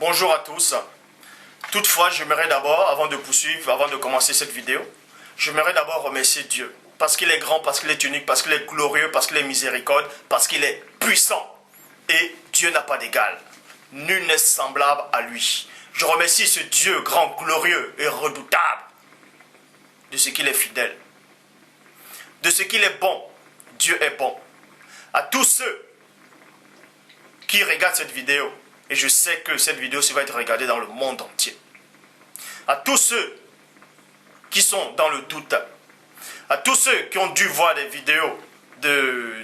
Bonjour à tous. Toutefois, j'aimerais d'abord, avant de poursuivre, avant de commencer cette vidéo, j'aimerais d'abord remercier Dieu. Parce qu'il est grand, parce qu'il est unique, parce qu'il est glorieux, parce qu'il est miséricorde, parce qu'il est puissant. Et Dieu n'a pas d'égal. Nul n'est semblable à lui. Je remercie ce Dieu grand, glorieux et redoutable de ce qu'il est fidèle. De ce qu'il est bon. Dieu est bon. À tous ceux qui regardent cette vidéo, et je sais que cette vidéo va être regardée dans le monde entier. À tous ceux qui sont dans le doute, à tous ceux qui ont dû voir des vidéos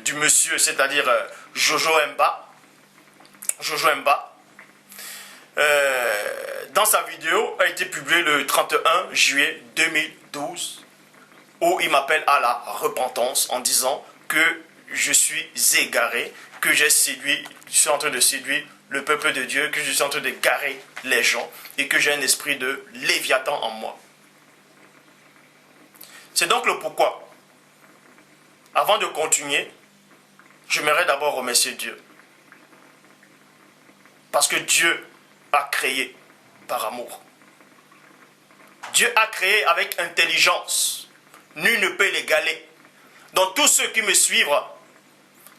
du monsieur, c'est-à-dire Jojo Mba, dans sa vidéo a été publiée le 31 juillet 2012, où il m'appelle à la repentance en disant que je suis égaré, que je suis en train de séduire le peuple de Dieu, que je suis en train de garer les gens et que j'ai un esprit de Léviathan en moi. C'est donc le pourquoi. Avant de continuer, j'aimerais d'abord remercier Dieu. Parce que Dieu a créé par amour. Dieu a créé avec intelligence. Nul ne peut l'égaler. Donc tous ceux qui me suivent,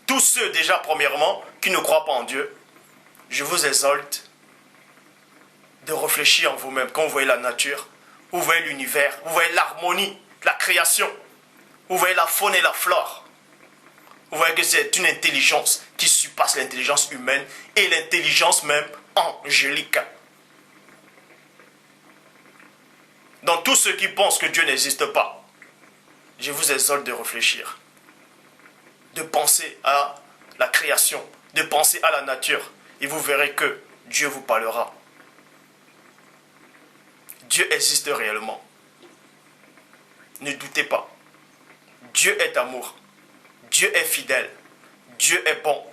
tous ceux déjà premièrement qui ne croient pas en Dieu, je vous exalte de réfléchir en vous-même. Quand vous voyez la nature, vous voyez l'univers, vous voyez l'harmonie, la création, vous voyez la faune et la flore. Vous voyez que c'est une intelligence qui surpasse l'intelligence humaine et l'intelligence même angélique. Donc tous ceux qui pensent que Dieu n'existe pas, je vous exhorte de réfléchir, de penser à la création, de penser à la nature, et vous verrez que Dieu vous parlera. Dieu existe réellement. Ne doutez pas. Dieu est amour. Dieu est fidèle. Dieu est bon.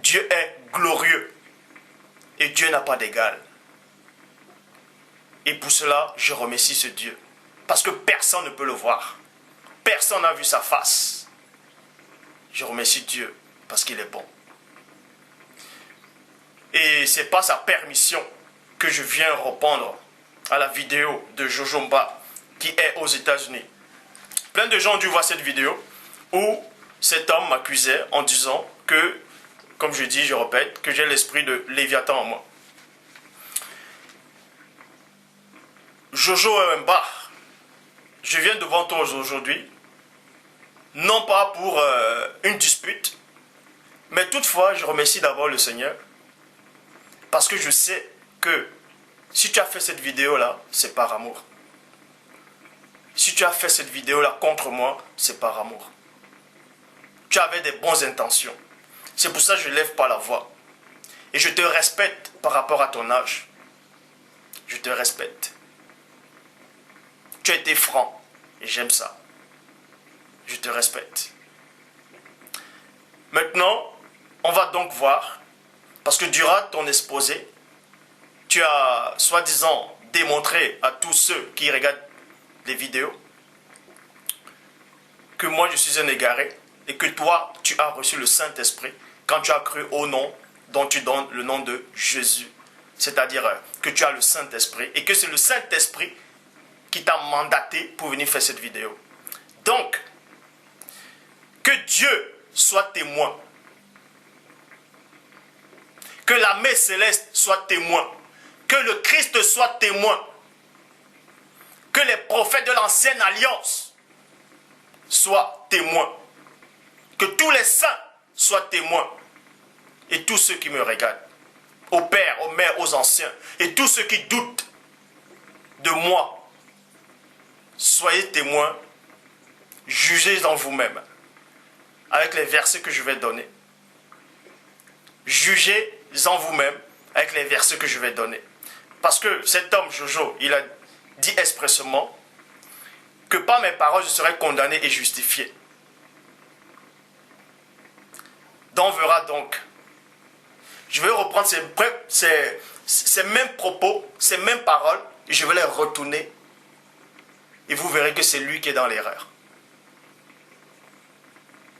Dieu est glorieux. Et Dieu n'a pas d'égal. Et pour cela, je remercie ce Dieu. Parce que personne ne peut le voir. Personne n'a vu sa face. Je remercie Dieu parce qu'il est bon. Et c'est pas sa permission que je viens répondre à la vidéo de Jojo Mba qui est aux États-Unis. Plein de gens ont dû voir cette vidéo où cet homme m'accusait en disant que, comme je dis, je répète, que j'ai l'esprit de Léviathan en moi. Jojo Mba, je viens devant toi aujourd'hui, non pas pour une dispute, mais toutefois, je remercie d'abord le Seigneur, parce que je sais que si tu as fait cette vidéo-là, c'est par amour. Si tu as fait cette vidéo-là contre moi, c'est par amour. Tu avais des bonnes intentions. C'est pour ça que je ne lève pas la voix. Et je te respecte par rapport à ton âge. Je te respecte. Tu as été franc. Et j'aime ça. Je te respecte. Maintenant, on va donc voir. Parce que durant ton exposé, tu as soi-disant démontré à tous ceux qui regardent les vidéos que moi je suis un égaré et que toi tu as reçu le Saint-Esprit quand tu as cru au nom dont tu donnes le nom de Jésus. C'est-à-dire que tu as le Saint-Esprit et que c'est le Saint-Esprit qui t'a mandaté pour venir faire cette vidéo. Donc, que Dieu soit témoin. Que la mère céleste soit témoin. Que le Christ soit témoin. Que les prophètes de l'ancienne alliance soient témoins. Que tous les saints soient témoins. Et tous ceux qui me regardent. Aux pères, aux mères, aux anciens. Et tous ceux qui doutent de moi. Soyez témoins. Jugez en vous-même. Avec les versets que je vais donner. Jugez en vous-même avec les versets que je vais donner. Parce que cet homme, Jojo, il a dit expressément que par mes paroles, je serai condamné et justifié. Donc, on verra donc. Je vais reprendre ces mêmes propos, ces mêmes paroles, et je vais les retourner. Et vous verrez que c'est lui qui est dans l'erreur.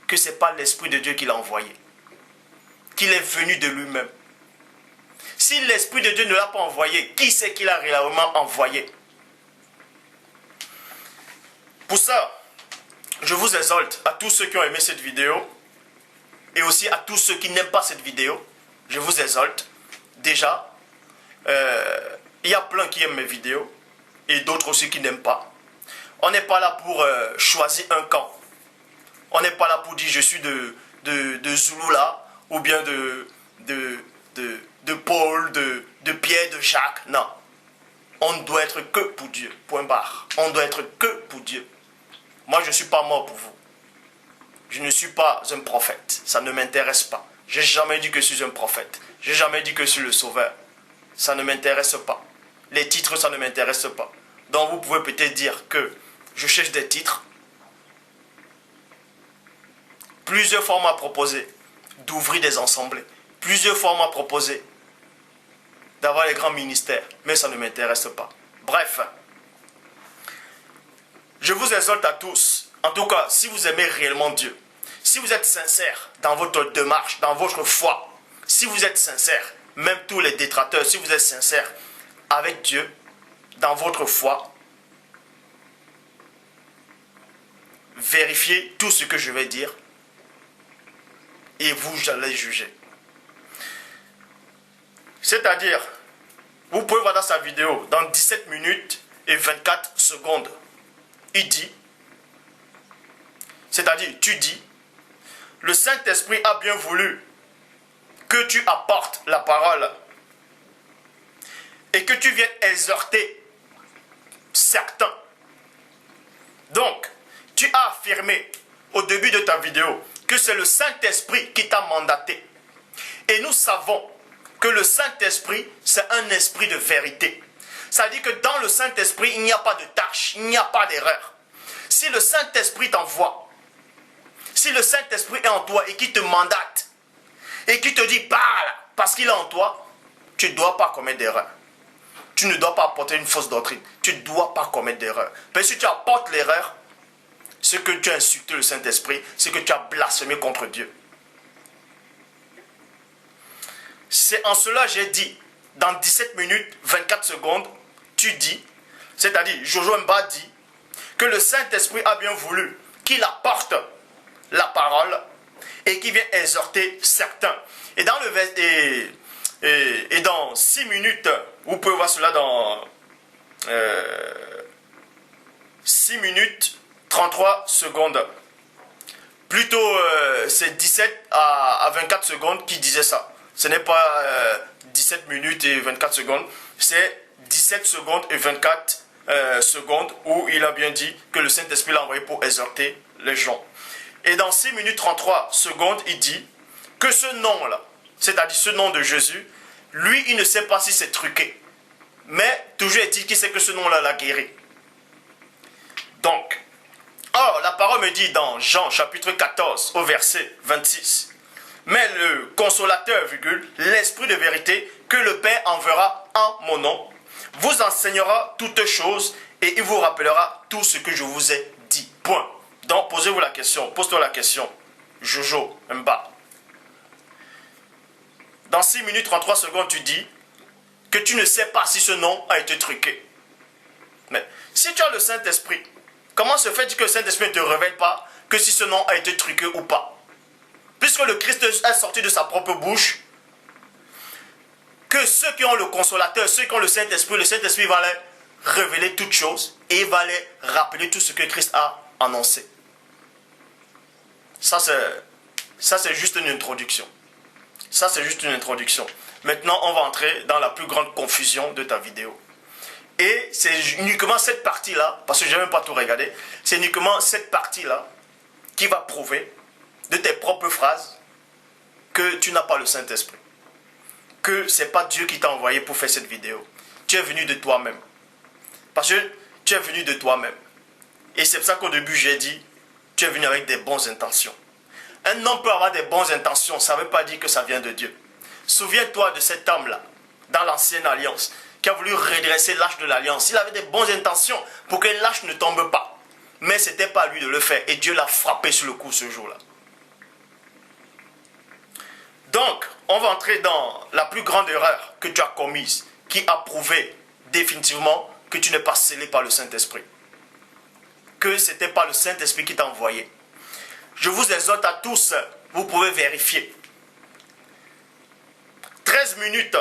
Que ce n'est pas l'Esprit de Dieu qui l'a envoyé. Qu'il est venu de lui-même. Si l'Esprit de Dieu ne l'a pas envoyé, qui c'est qui l'a réellement envoyé? Pour ça, je vous exhorte à tous ceux qui ont aimé cette vidéo et aussi à tous ceux qui n'aiment pas cette vidéo. Je vous exhorte. Déjà, il y a plein qui aiment mes vidéos et d'autres aussi qui n'aiment pas. On n'est pas là pour choisir un camp. On n'est pas là pour dire je suis de Zoulou là, ou bien de Paul, de Pierre, de Jacques. Non. On ne doit être que pour Dieu. Point barre. On ne doit être que pour Dieu. Moi, je ne suis pas mort pour vous. Je ne suis pas un prophète. Ça ne m'intéresse pas. Je n'ai jamais dit que je suis un prophète. Je n'ai jamais dit que je suis le sauveur. Ça ne m'intéresse pas. Les titres, ça ne m'intéresse pas. Donc, vous pouvez peut-être dire que je cherche des titres. Plusieurs fois, on m'a proposé d'ouvrir des assemblées. Plusieurs fois, on m'a proposé d'avoir les grands ministères. Mais ça ne m'intéresse pas. Bref. Je vous exhorte à tous. En tout cas, si vous aimez réellement Dieu, si vous êtes sincère dans votre démarche, dans votre foi, si vous êtes sincère, même tous les détracteurs, si vous êtes sincère avec Dieu, dans votre foi, vérifiez tout ce que je vais dire et vous allez juger. C'est-à-dire, vous pouvez voir dans sa vidéo, dans 17 minutes et 24 secondes, il dit, c'est-à-dire, tu dis, le Saint-Esprit a bien voulu que tu apportes la parole et que tu viennes exhorter certains. Donc, tu as affirmé au début de ta vidéo que c'est le Saint-Esprit qui t'a mandaté. Et nous savons que le Saint-Esprit, c'est un esprit de vérité. Ça veut dire que dans le Saint-Esprit, il n'y a pas de tâche, il n'y a pas d'erreur. Si le Saint-Esprit t'envoie, si le Saint-Esprit est en toi et qui te mandate, et qui te dit parle, parce qu'il est en toi, tu ne dois pas commettre d'erreur. Tu ne dois pas apporter une fausse doctrine. Tu ne dois pas commettre d'erreur. Parce que si tu apportes l'erreur, c'est que tu as insulté le Saint-Esprit, c'est que tu as blasphémé contre Dieu. C'est en cela j'ai dit, dans 17 minutes, 24 secondes, tu dis, c'est-à-dire Jojo Mba dit, que le Saint-Esprit a bien voulu qu'il apporte la parole et qu'il vient exhorter certains. Et dans dans 6 minutes, vous pouvez voir cela dans 6 minutes 33 secondes. Plutôt, c'est 17 à 24 secondes qui disait ça. Ce n'est pas 17 minutes et 24 secondes, c'est 17 secondes et 24 secondes où il a bien dit que le Saint-Esprit l'a envoyé pour exhorter les gens. Et dans 6 minutes 33 secondes, il dit que ce nom-là, c'est-à-dire ce nom de Jésus, lui, il ne sait pas si c'est truqué. Mais toujours est-il qu'il sait que ce nom-là l'a guéri. Donc, or, la parole me dit dans Jean chapitre 14 au verset 26, mais le consolateur, l'esprit de vérité que le Père enverra en mon nom, vous enseignera toutes choses et il vous rappellera tout ce que je vous ai dit. Point. Donc, posez-vous la question, pose-toi la question, Jojo Mba. Dans 6 minutes 33 secondes, tu dis que tu ne sais pas si ce nom a été truqué. Mais si tu as le Saint-Esprit, comment se fait-il que le Saint-Esprit ne te révèle pas que si ce nom a été truqué ou pas? Puisque le Christ est sorti de sa propre bouche, que ceux qui ont le consolateur, ceux qui ont le Saint-Esprit va les révéler toutes choses et il va les rappeler tout ce que Christ a annoncé. Ça c'est juste une introduction. Ça c'est juste une introduction. Maintenant on va entrer dans la plus grande confusion de ta vidéo. Et c'est uniquement cette partie-là, parce que je n'ai même pas tout regardé, c'est uniquement cette partie-là qui va prouver de tes propres phrases que tu n'as pas le Saint-Esprit. Que ce n'est pas Dieu qui t'a envoyé pour faire cette vidéo. Tu es venu de toi-même. Parce que tu es venu de toi-même. Et c'est pour ça qu'au début j'ai dit, tu es venu avec des bonnes intentions. Un homme peut avoir des bonnes intentions, ça ne veut pas dire que ça vient de Dieu. Souviens-toi de cet homme-là, dans l'ancienne alliance, qui a voulu redresser l'arche de l'alliance. Il avait des bonnes intentions pour que l'arche ne tombe pas. Mais ce n'était pas à lui de le faire. Et Dieu l'a frappé sur le coup ce jour-là. Donc, on va entrer dans la plus grande erreur que tu as commise, qui a prouvé définitivement que tu n'es pas scellé par le Saint-Esprit. Que ce n'était pas le Saint-Esprit qui t'a envoyé. Je vous exhorte à tous, vous pouvez vérifier. 13 minutes,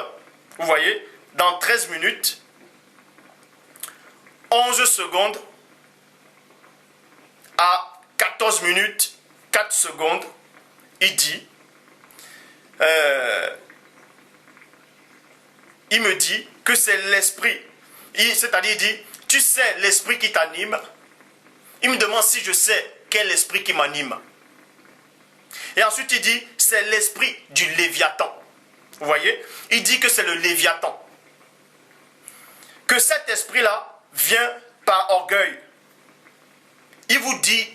vous voyez, dans 13 minutes, 11 secondes à 14 minutes, 4 secondes, il dit, il me dit que c'est l'esprit. C'est-à-dire, il dit, tu sais l'esprit qui t'anime. Il me demande si je sais quel esprit qui m'anime. Et ensuite, il dit, c'est l'esprit du Léviathan. Vous voyez? Il dit que c'est le Léviathan. Que cet esprit-là vient par orgueil. Il vous dit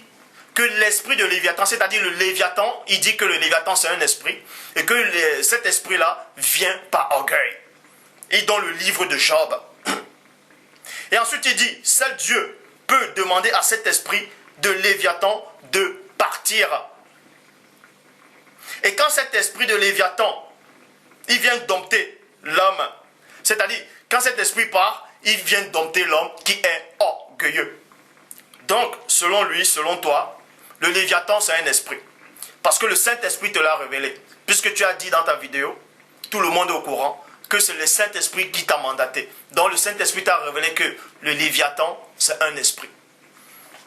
que l'esprit de Léviathan, c'est-à-dire le Léviathan, il dit que le Léviathan c'est un esprit, et que cet esprit-là vient par orgueil. Et dans le livre de Job. Et ensuite il dit, seul Dieu peut demander à cet esprit de Léviathan de partir. Et quand cet esprit de Léviathan, il vient dompter l'homme, c'est-à-dire, quand cet esprit part, il vient dompter l'homme qui est orgueilleux. Donc, selon lui, selon toi, le Léviathan, c'est un esprit. Parce que le Saint-Esprit te l'a révélé. Puisque tu as dit dans ta vidéo, tout le monde est au courant, que c'est le Saint-Esprit qui t'a mandaté. Donc, le Saint-Esprit t'a révélé que le Léviathan, c'est un esprit.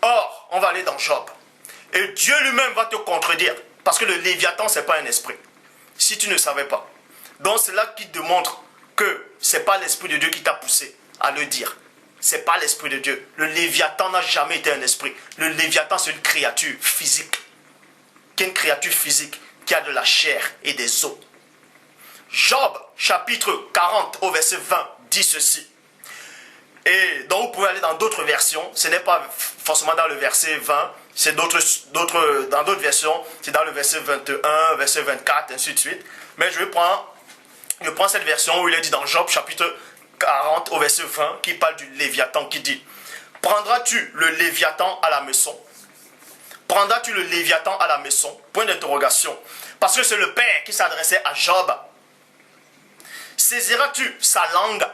Or, on va aller dans Job. Et Dieu lui-même va te contredire. Parce que le Léviathan, ce n'est pas un esprit. Si tu ne savais pas. Donc, c'est là qui démontre que ce n'est pas l'Esprit de Dieu qui t'a poussé à le dire. Ce n'est pas l'Esprit de Dieu. Le Léviathan n'a jamais été un esprit. Le Léviathan, c'est une créature physique. Qui est une créature physique qui a de la chair et des os. Job, chapitre 40, au verset 20, dit ceci. Et donc, vous pouvez aller dans d'autres versions. Ce n'est pas forcément dans le verset 20. C'est dans d'autres versions. C'est dans le verset 21, verset 24, ainsi de suite. Mais je prends cette version où il est dit dans Job, chapitre 40 au verset 20, qui parle du Léviathan, qui dit, prendras-tu le Léviathan à la maison? Prendras-tu le Léviathan à la maison? Point d'interrogation. Parce que c'est le Père qui s'adressait à Job. Saisiras-tu sa langue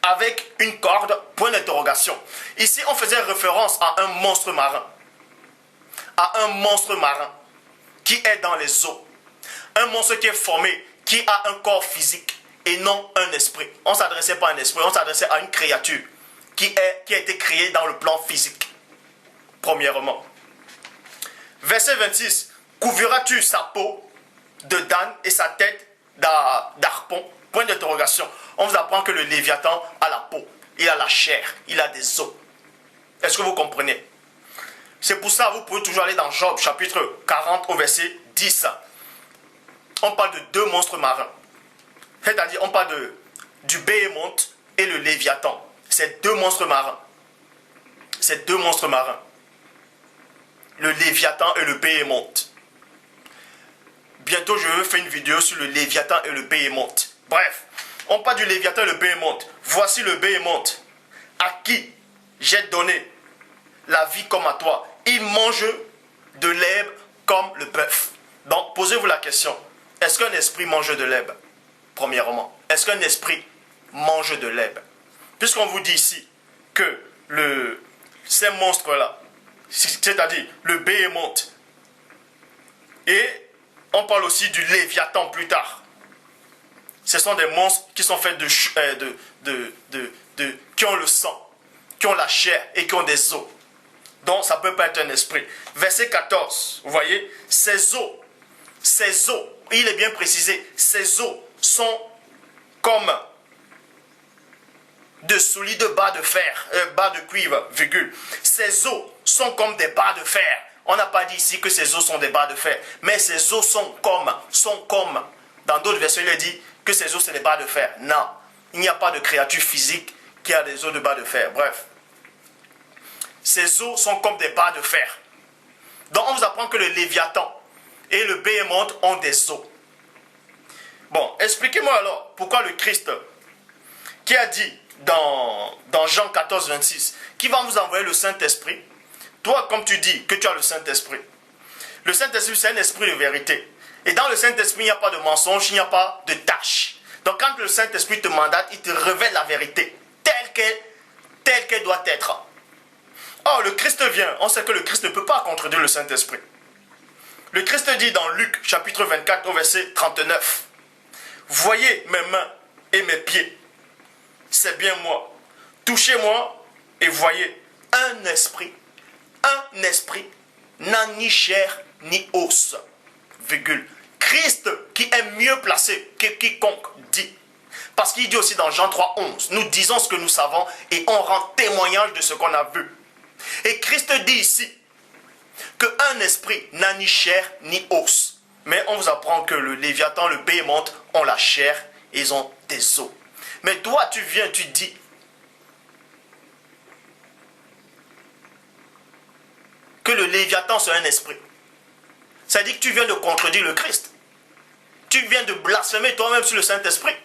avec une corde? Point d'interrogation. Ici, on faisait référence à un monstre marin. À un monstre marin qui est dans les eaux. Un monstre qui est formé, qui a un corps physique et non un esprit. On ne s'adressait pas à un esprit, on s'adressait à une créature qui a été créée dans le plan physique. Premièrement. Verset 26. Couvriras-tu sa peau de d'âne et sa tête d'harpon? Point d'interrogation. On vous apprend que le Léviathan a la peau, il a la chair, il a des os. Est-ce que vous comprenez? C'est pour ça que vous pouvez toujours aller dans Job, chapitre 40 au verset 10. On parle de deux monstres marins. C'est-à-dire, on parle du Béhémoth et le Léviathan. C'est deux monstres marins. C'est deux monstres marins. Le Léviathan et le Béhémoth. Bientôt, je vais faire une vidéo sur le Léviathan et le Béhémoth. Bref, on parle du Léviathan et le Béhémoth. Voici le Béhémoth, à qui j'ai donné la vie comme à toi. Il mange de l'herbe comme le bœuf. Donc, posez-vous la question. Est-ce qu'un esprit mange de l'herbe? Premièrement, est-ce qu'un esprit mange de l'herbe? Puisqu'on vous dit ici que ces monstres-là, c'est-à-dire le Béhémoth, et on parle aussi du Léviathan plus tard. Ce sont des monstres qui sont faits qui ont le sang, qui ont la chair et qui ont des os. Donc ça ne peut pas être un esprit. Verset 14, vous voyez, ces os, il est bien précisé, ces os sont comme de solides barres de fer, barres de cuivre, virgule. Ces os sont comme des barres de fer. On n'a pas dit ici que ces os sont des barres de fer, mais ces os sont comme. Dans d'autres versions, il est dit que ces os, c'est des barres de fer. Non, il n'y a pas de créature physique qui a des os de barres de fer. Bref, ces os sont comme des barres de fer. Donc, on vous apprend que le Léviathan et le Béhémoth ont des os. Bon, expliquez-moi alors pourquoi le Christ, qui a dit dans Jean 14, 26, qui va vous envoyer le Saint-Esprit. Toi, comme tu dis que tu as le Saint-Esprit, c'est un esprit de vérité. Et dans le Saint-Esprit, il n'y a pas de mensonge, il n'y a pas de tâche. Donc quand le Saint-Esprit te mandate, il te révèle la vérité telle qu'elle doit être. Or, le Christ vient. On sait que le Christ ne peut pas contredire le Saint-Esprit. Le Christ dit dans Luc chapitre 24 au verset 39. Voyez mes mains et mes pieds. C'est bien moi. Touchez-moi et voyez. Un esprit n'a ni chair ni os. Virgule. Christ qui est mieux placé que quiconque dit. Parce qu'il dit aussi dans Jean 3, 11. Nous disons ce que nous savons et on rend témoignage de ce qu'on a vu. Et Christ dit ici qu'un esprit n'a ni chair ni os. Mais on vous apprend que le Léviathan, le Béhémoth ont la chair et ils ont des os. Mais toi, tu viens, tu dis que le Léviathan, c'est un esprit. Ça dit que tu viens de contredire le Christ. Tu viens de blasphémer toi-même sur le Saint-Esprit.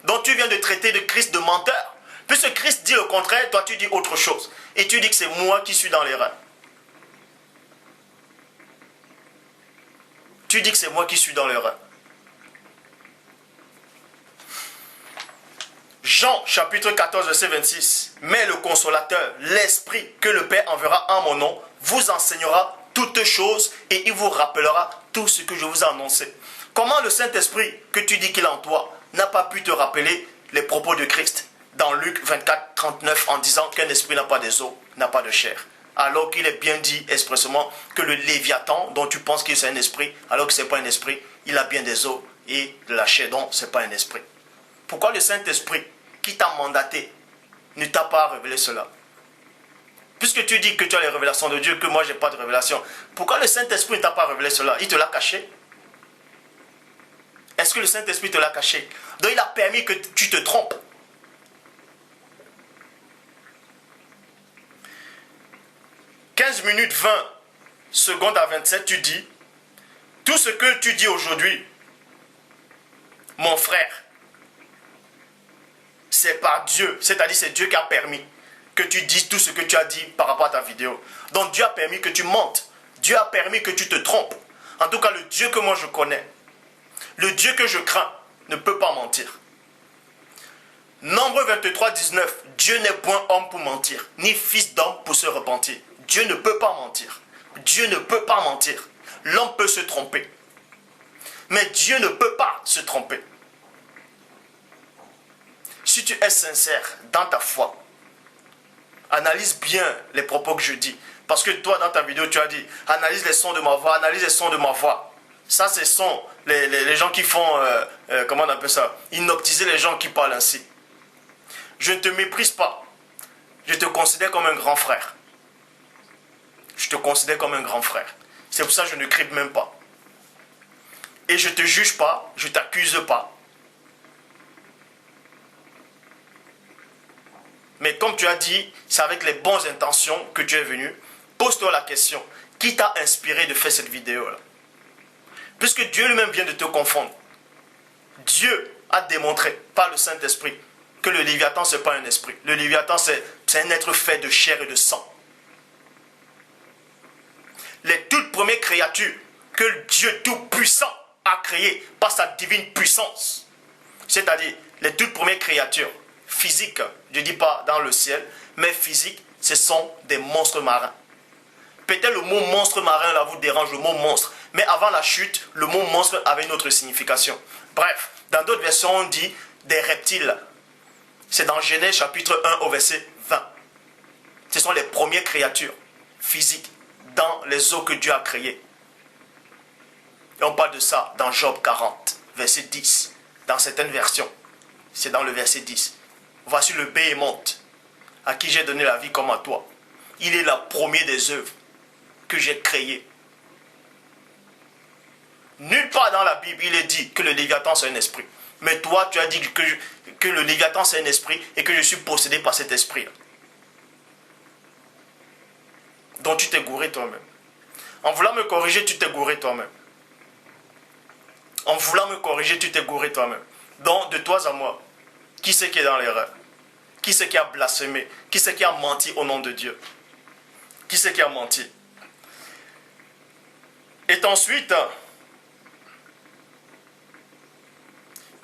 Donc tu viens de traiter le Christ de menteur. Puisque Christ dit le contraire, toi tu dis autre chose. Et tu dis que c'est moi qui suis dans l'erreur. Tu dis que c'est moi qui suis dans l'erreur. Jean chapitre 14 verset 26. Mais le consolateur, l'esprit que le Père enverra en mon nom, vous enseignera toutes choses et il vous rappellera tout ce que je vous ai annoncé. Comment le Saint-Esprit que tu dis qu'il est en toi n'a pas pu te rappeler les propos de Christ dans Luc 24, 39 en disant qu'un esprit n'a pas des os, n'a pas de chair. Alors qu'il est bien dit expressément que le Léviathan dont tu penses que c'est un esprit, alors que ce n'est pas un esprit, il a bien des os et de la chair dont ce n'est pas un esprit. Pourquoi le Saint-Esprit qui t'a mandaté ne t'a pas révélé cela? Puisque tu dis que tu as les révélations de Dieu, que moi je n'ai pas de révélation, pourquoi le Saint-Esprit ne t'a pas révélé cela? Il te l'a caché? Est-ce que le Saint-Esprit te l'a caché? Donc il a permis que tu te trompes. « 15 minutes 20 secondes à 27, tu dis, tout ce que tu dis aujourd'hui, mon frère, c'est par Dieu, c'est-à-dire c'est Dieu qui a permis que tu dises tout ce que tu as dit par rapport à ta vidéo. Donc Dieu a permis que tu mentes, Dieu a permis que tu te trompes. En tout cas, le Dieu que moi je connais, le Dieu que je crains, ne peut pas mentir. Nombre 23, 19, Dieu n'est point homme pour mentir, ni fils d'homme pour se repentir. Dieu ne peut pas mentir. Dieu ne peut pas mentir. L'homme peut se tromper. Mais Dieu ne peut pas se tromper. Si tu es sincère dans ta foi, analyse bien les propos que je dis. Parce que toi, dans ta vidéo, tu as dit, analyse les sons de ma voix, analyse les sons de ma voix. Ça, ce sont les gens qui font, comment on appelle ça, inoptiser les gens qui parlent ainsi. Je ne te méprise pas. Je te considère comme un grand frère. Je te considère comme un grand frère. C'est pour ça que je ne crible même pas. Et je ne te juge pas, je ne t'accuse pas. Mais comme tu as dit, c'est avec les bonnes intentions que tu es venu. Pose-toi la question, qui t'a inspiré de faire cette vidéo-là? Puisque Dieu lui-même vient de te confondre. Dieu a démontré par le Saint-Esprit que le Léviathan, ce n'est pas un esprit. Le Léviathan, c'est un être fait de chair et de sang. Les toutes premières créatures que Dieu Tout-Puissant a créées par sa divine puissance, c'est-à-dire les toutes premières créatures physiques, je ne dis pas dans le ciel, mais physiques, ce sont des monstres marins. Peut-être le mot monstre marin là vous dérange, le mot monstre, mais avant la chute, le mot monstre avait une autre signification. Bref, dans d'autres versions on dit des reptiles. C'est dans Genèse chapitre 1 au verset 20. Ce sont les premières créatures physiques dans les eaux que Dieu a créées. Et on parle de ça dans Job 40, verset 10. Dans certaines versions, c'est dans le verset 10. Voici le Béhémoth, à qui j'ai donné la vie comme à toi. Il est le premier des œuvres que j'ai créées. Nulle part dans la Bible, il est dit que le Léviathan c'est un esprit. Mais toi, tu as dit que le Léviathan c'est un esprit et que je suis possédé par cet esprit-là. Donc tu t'es gouré toi-même. En voulant me corriger, tu t'es gouré toi-même. En voulant me corriger, tu t'es gouré toi-même. Donc de toi à moi, qui c'est qui est dans l'erreur? Qui c'est qui a blasphémé? Qui c'est qui a menti au nom de Dieu? Qui c'est qui a menti? Et ensuite,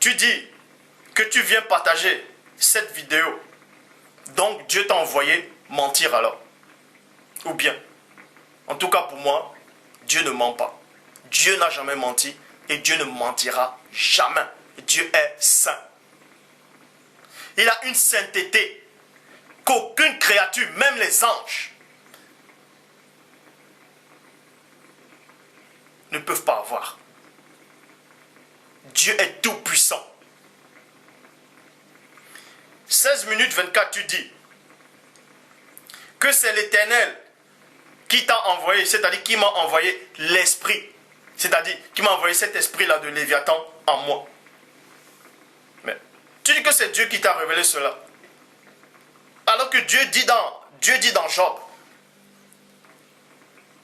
tu dis que tu viens partager cette vidéo, donc Dieu t'a envoyé mentir alors. Ou bien, en tout cas pour moi, Dieu ne ment pas. Dieu n'a jamais menti et Dieu ne mentira jamais. Dieu est saint. Il a une sainteté qu'aucune créature, même les anges, ne peuvent pas avoir. Dieu est tout puissant. 16 minutes 24, tu dis que c'est l'Éternel qui t'a envoyé, c'est-à-dire qui m'a envoyé l'esprit, c'est-à-dire qui m'a envoyé cet esprit-là de Léviathan en moi. Mais tu dis que c'est Dieu qui t'a révélé cela. Alors que Dieu dit dans Job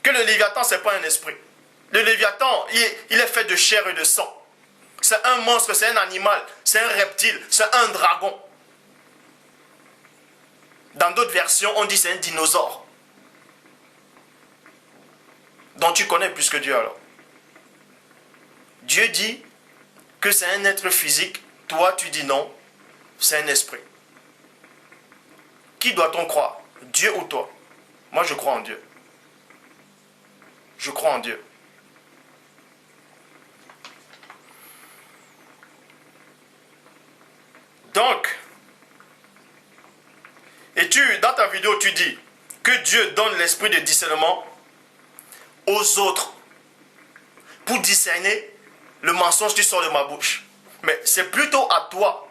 que le Léviathan, ce n'est pas un esprit. Le Léviathan, il est fait de chair et de sang. C'est un monstre, c'est un animal, c'est un reptile, c'est un dragon. Dans d'autres versions, on dit c'est un dinosaure. Donc tu connais plus que Dieu alors. Dieu dit que c'est un être physique. Toi, tu dis non, c'est un esprit. Qui doit-on croire? Dieu ou toi? Moi, je crois en Dieu. Je crois en Dieu. Donc, dans ta vidéo, tu dis que Dieu donne l'esprit de discernement aux autres pour discerner le mensonge qui sort de ma bouche. Mais c'est plutôt à toi,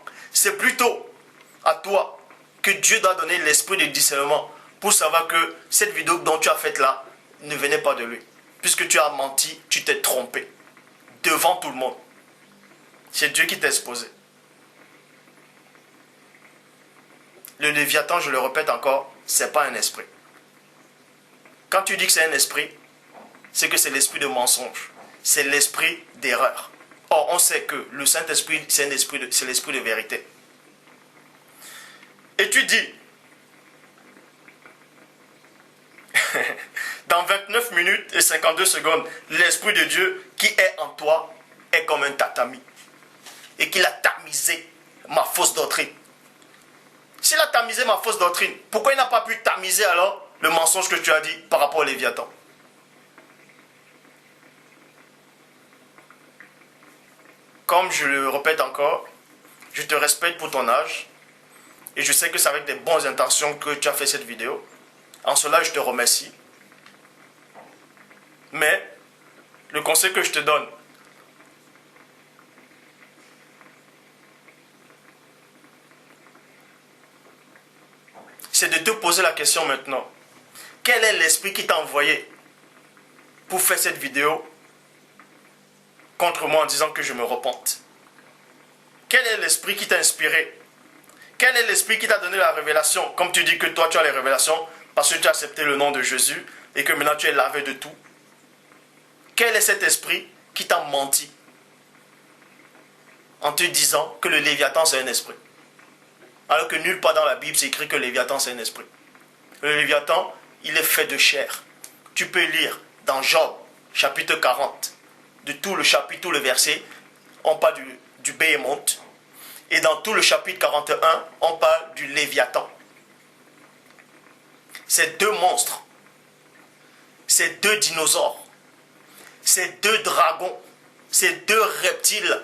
que Dieu doit donner l'esprit de discernement pour savoir que cette vidéo dont tu as faite là ne venait pas de lui. Puisque tu as menti, tu t'es trompé devant tout le monde. C'est Dieu qui t'a exposé. Le Léviathan, je le répète encore, ce n'est pas un esprit. Quand tu dis que c'est un esprit, c'est que c'est l'esprit de mensonge. C'est l'esprit d'erreur. Or, on sait que le Saint-Esprit, c'est l'esprit de vérité. Et tu dis, dans 29 minutes et 52 secondes, l'Esprit de Dieu qui est en toi est comme un tatami. Et qu'il a tamisé ma fausse doctrine. S'il a tamisé ma fausse doctrine, pourquoi il n'a pas pu tamiser alors le mensonge que tu as dit par rapport au Léviathan? Comme je le répète encore, je te respecte pour ton âge et je sais que c'est avec des bonnes intentions que tu as fait cette vidéo. En cela, je te remercie. Mais le conseil que je te donne, c'est de te poser la question maintenant. Quel est l'esprit qui t'a envoyé pour faire cette vidéo contre moi en disant que je me repente? Quel est l'esprit qui t'a inspiré? Quel est l'esprit qui t'a donné la révélation? Comme tu dis que toi tu as les révélations parce que tu as accepté le nom de Jésus et que maintenant tu es lavé de tout. Quel est cet esprit qui t'a menti en te disant que le Léviathan c'est un esprit? Alors que nulle part dans la Bible c'est écrit que le Léviathan c'est un esprit. Le Léviathan, il est fait de chair. Tu peux lire dans Job, chapitre 40, de tout le chapitre, tout le verset, on parle du Béhémoth. Et dans tout le chapitre 41, on parle du Léviathan. Ces deux monstres, ces deux dinosaures, ces deux dragons, ces deux reptiles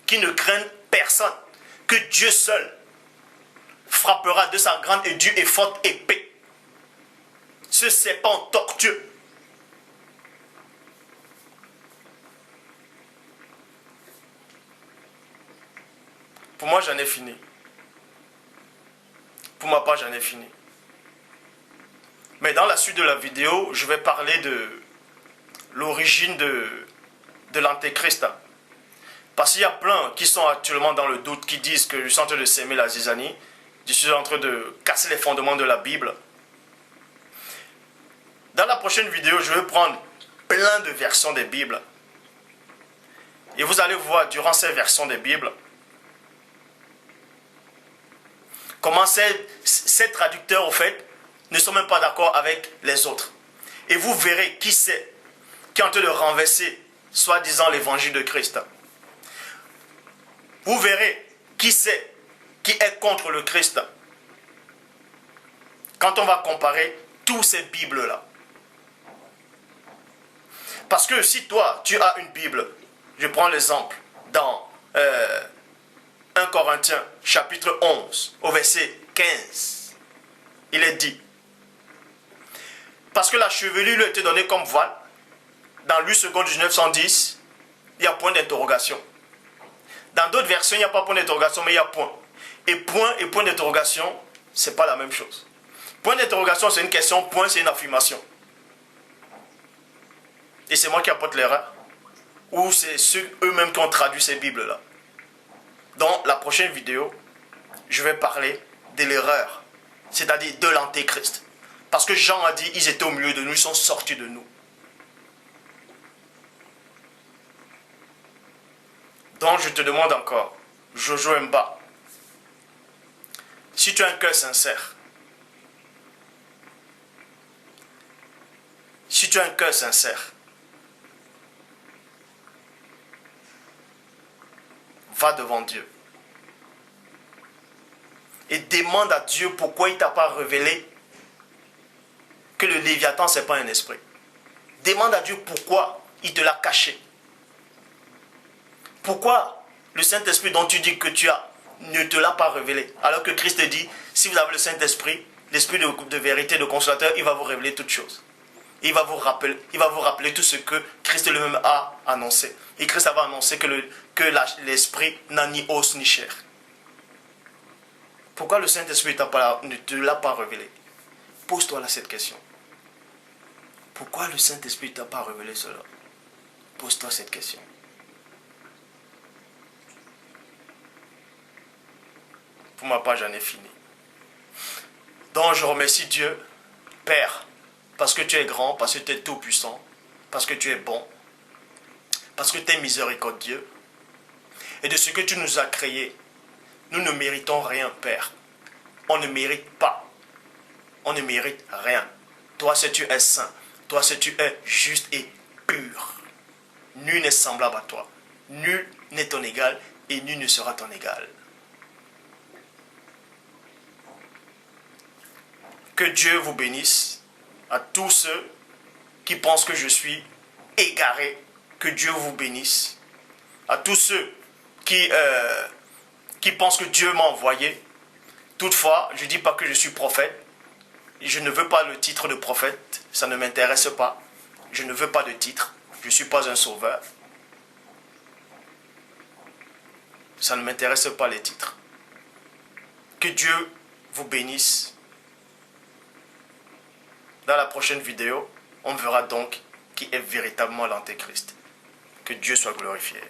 qui ne craignent personne, que Dieu seul frappera de sa grande et dure et forte épée. Ce serpent tortueux. Pour moi, j'en ai fini. Pour ma part, j'en ai fini. Mais dans la suite de la vidéo, je vais parler de l'origine de l'Antéchrist. Parce qu'il y a plein qui sont actuellement dans le doute, qui disent que je suis en train de s'aimer la zizanie. Je suis en train de casser les fondements de la Bible. Dans la prochaine vidéo, je vais prendre plein de versions des Bibles. Et vous allez voir durant ces versions des Bibles comment ces traducteurs, au fait, ne sont même pas d'accord avec les autres. Et vous verrez qui c'est qui est en train de renverser soi-disant l'évangile de Christ, vous verrez qui c'est qui est contre le Christ. Quand on va comparer tous ces Bibles-là. Parce que si toi, tu as une Bible, je prends l'exemple dans 1 Corinthiens, chapitre 11, au verset 15. Il est dit, parce que la chevelure lui a été donnée comme voile, dans 8 secondes 1910, il y a point d'interrogation. Dans d'autres versions, il n'y a pas point d'interrogation, mais il y a point. Et point d'interrogation, ce n'est pas la même chose. Point d'interrogation, c'est une question, point, c'est une affirmation. Et c'est moi qui apporte l'erreur. Ou c'est ceux eux-mêmes qui ont traduit ces Bibles-là. Dans la prochaine vidéo, je vais parler de l'erreur, c'est-à-dire de l'antéchrist. Parce que Jean a dit, ils étaient au milieu de nous, ils sont sortis de nous. Donc je te demande encore, Jojo Mba, si tu as un cœur sincère, va devant Dieu. Et demande à Dieu pourquoi il ne t'a pas révélé que le Léviathan, ce n'est pas un esprit. Demande à Dieu pourquoi il te l'a caché. Pourquoi le Saint-Esprit dont tu dis que tu as ne te l'a pas révélé. Alors que Christ dit, si vous avez le Saint-Esprit, l'Esprit de vérité, de consolateur, il va vous révéler toutes choses. Il va vous rappeler tout ce que Christ lui-même a annoncé. Et Christ avait annoncé que l'Esprit n'a ni os ni chair. Pourquoi le Saint-Esprit ne te l'a pas révélé? Pose-toi là cette question. Pourquoi le Saint-Esprit ne t'a pas révélé cela? Pose-toi cette question. Pour ma part, j'en ai fini. Donc je remercie Dieu, Père, parce que tu es grand, parce que tu es tout puissant, parce que tu es bon, parce que tu es miséricordieux. Et de ce que tu nous as créé, nous ne méritons rien, Père. On ne mérite pas. On ne mérite rien. Toi, si tu es saint, toi, si tu es juste et pur. Nul n'est semblable à toi. Nul n'est ton égal et nul ne sera ton égal. Que Dieu vous bénisse. À tous ceux qui pensent que je suis égaré, que Dieu vous bénisse. À tous ceux qui pensent que Dieu m'a envoyé. Toutefois, je ne dis pas que je suis prophète. Je ne veux pas le titre de prophète. Ça ne m'intéresse pas. Je ne veux pas de titre. Je ne suis pas un sauveur. Ça ne m'intéresse pas les titres. Que Dieu vous bénisse. Dans la prochaine vidéo, on verra donc qui est véritablement l'Antéchrist. Que Dieu soit glorifié.